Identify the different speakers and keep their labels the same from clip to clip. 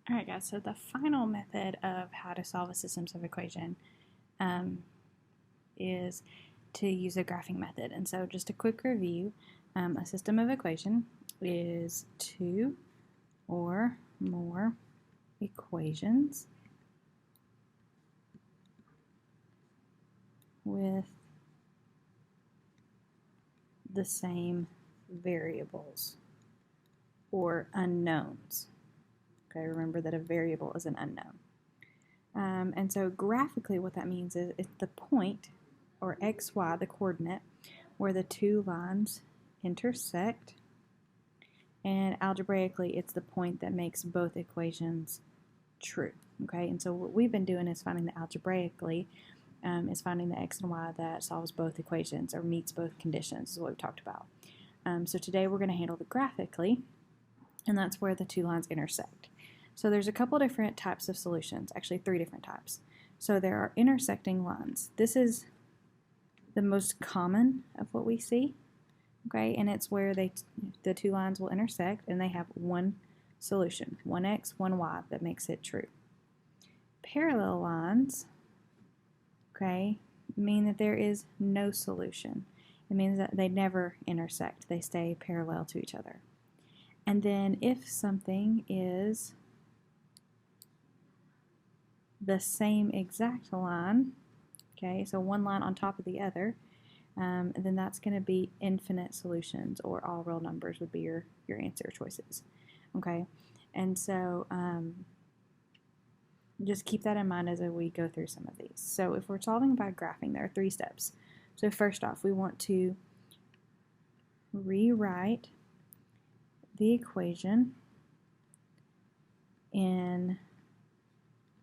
Speaker 1: Alright guys, so the final method of how to solve a systems of equation is to use a graphing method. And so just a quick review, a system of equation is two or more equations with the same variables or unknowns. Okay, remember that a variable is an unknown. And so graphically what that means is it's the point, or xy, the coordinate, where the two lines intersect, and algebraically it's the point that makes both equations true. Okay, and so what we've been doing is finding the algebraically, is finding the x and y that solves both equations or meets both conditions, is what we've talked about. So today we're going to handle the graphically, and that's where the two lines intersect. So there's a couple different types of solutions, actually three different types. So there are intersecting lines. This is the most common of what we see, okay, and it's where the two lines will intersect and they have one solution, one x, one y, that makes it true. Parallel lines, okay, mean that there is no solution. It means that they never intersect, they stay parallel to each other. And then if something is the same exact line, okay, so one line on top of the other, then that's going to be infinite solutions, or all real numbers would be your answer choices. Okay, and so just keep that in mind as we go through some of these. So if we're solving by graphing, there are 3 steps. So first off, we want to rewrite the equation in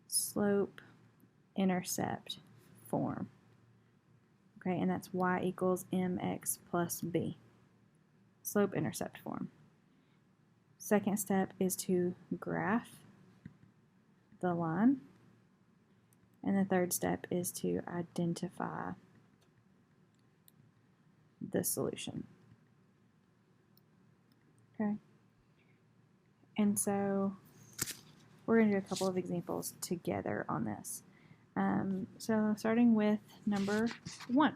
Speaker 1: slope-intercept form. Okay, and that's y equals mx plus b. Slope-intercept form. Second step is to graph the line. And the third step is to identify the solution. Okay, and so we're going to do a couple of examples together on this. So starting with number 1.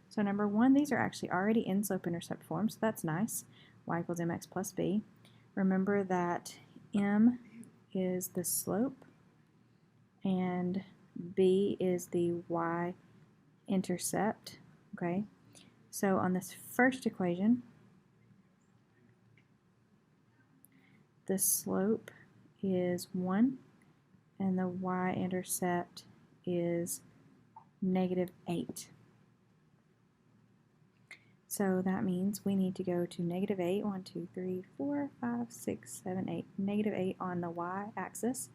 Speaker 1: So number 1, these are actually already in slope-intercept form, so that's nice. Y equals mx plus b. Remember that m is the slope and b is the y-intercept. Okay, so on this first equation, the slope is 1 and the y-intercept is -8. So that means we need to go to -8, 1, 2, 3, 4, 5, 6, 7, 8, -8 on the y-axis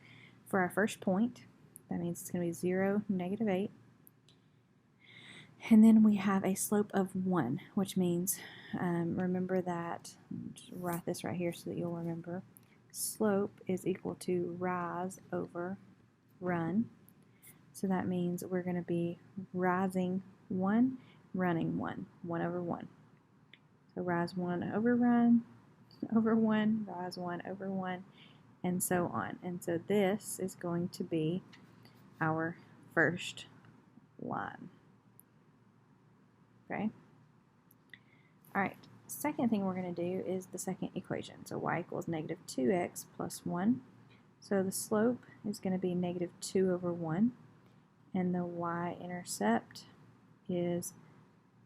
Speaker 1: for our first point. That means it's going to be 0, -8. And then we have a slope of 1, which means, remember that, just write this right here so that you'll remember, slope is equal to rise over run. So that means we're going to be rising 1, running 1, 1 over 1. So rise 1 over run over 1, rise 1 over 1, and so on. And so this is going to be our first line. Okay? Alright, second thing we're going to do is the second equation. So y equals -2x plus 1. So the slope is going to be -2 over 1, and the y-intercept is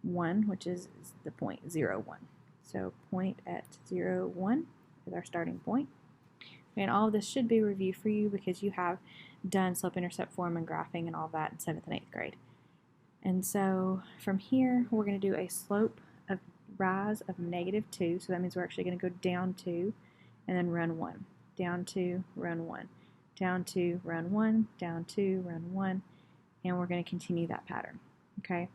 Speaker 1: 1, which is the point 0, 1. So point at 0, 1 is our starting point. And all of this should be reviewed for you because you have done slope-intercept form and graphing and all that in 7th and 8th grade. And so from here, we're going to do a slope of rise of -2. So that means we're actually going to go down 2 and then run 1. Down 2, run 1. Down 2, run 1. Down 2, run 1. And we're going to continue that pattern. Okay?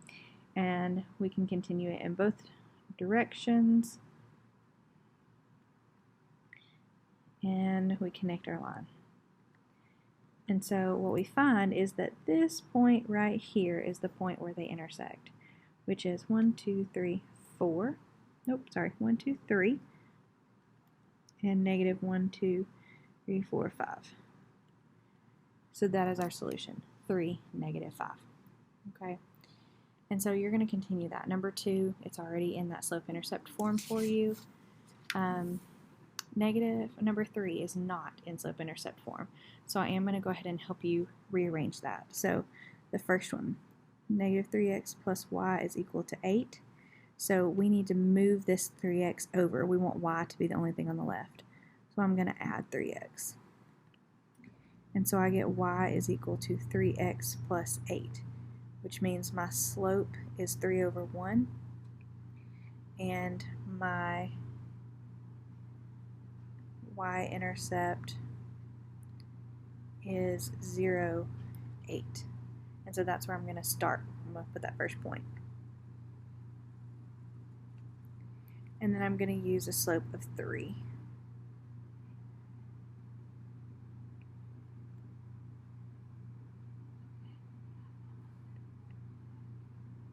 Speaker 1: And we can continue it in both directions. And we connect our line. And so what we find is that this point right here is the point where they intersect, which is 1, 2, 3, 4. Nope, sorry, 1, 2, 3. And -1, 2, 3, 4, 5. So that is our solution, 3, negative 5. Okay, and so you're going to continue that. Number 2, it's already in that slope-intercept form for you. Number 3 is not in slope-intercept form. So I am going to go ahead and help you rearrange that. So the first one, negative 3x plus y is equal to 8. So we need to move this 3x over. We want y to be the only thing on the left. So I'm going to add 3x. And so I get y is equal to 3x plus 8, which means my slope is 3 over 1, and my y-intercept is 0, 8. And so that's where I'm going to start. I'm going to put that first point. And then I'm going to use a slope of 3.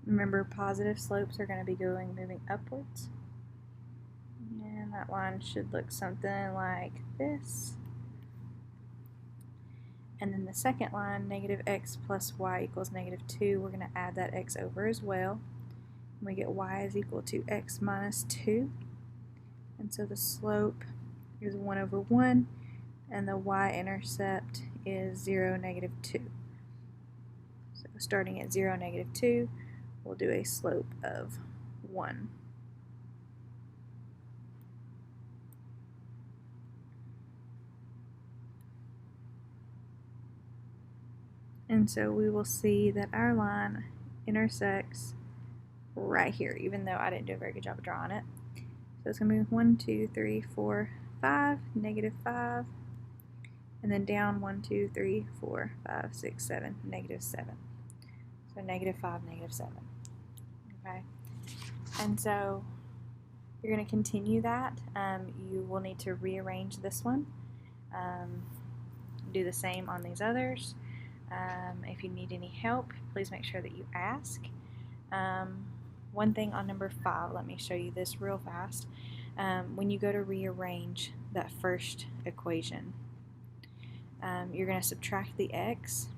Speaker 1: Remember, positive slopes are going to be moving upwards. And that line should look something like this. And then the second line, negative x plus y equals negative 2, we're going to add that x over as well. And we get y is equal to x minus 2. And so the slope is 1 over 1, and the y-intercept is 0, negative 2. So starting at 0, negative 2, we'll do a slope of 1. And so we will see that our line intersects right here, even though I didn't do a very good job of drawing it. So it's going to be 1, 2, 3, 4, 5, negative 5, and then down 1, 2, 3, 4, 5, 6, 7, negative 7. So negative 5, negative 7. Okay, and so you're going to continue that. You will need to rearrange this one. Do the same on these others. If you need any help, please make sure that you ask. One thing on number 5, let me show you this real fast. When you go to rearrange that first equation, you're going to subtract the x.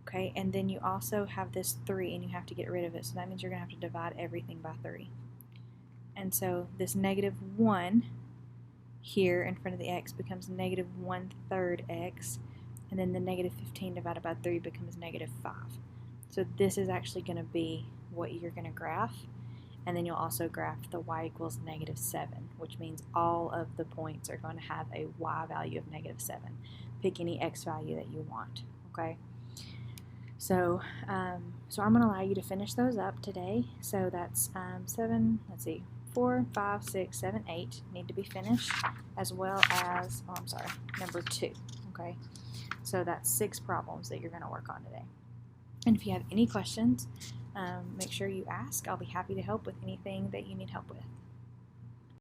Speaker 1: Okay, and then you also have this 3, and you have to get rid of it. So that means you're going to have to divide everything by 3. And so this negative 1 here in front of the x becomes negative 1/3 x, and then the negative 15 divided by 3 becomes negative 5. So this is actually going to be what you're going to graph, and then you'll also graph the y equals negative 7, which means all of the points are going to have a y value of negative 7. Pick any x value that you want, okay? So, I'm going to allow you to finish those up today. So that's 4, 5, 6, 7, 8 need to be finished, as well as, number 2, okay? So that's 6 problems that you're going to work on today. And if you have any questions, make sure you ask. I'll be happy to help with anything that you need help with.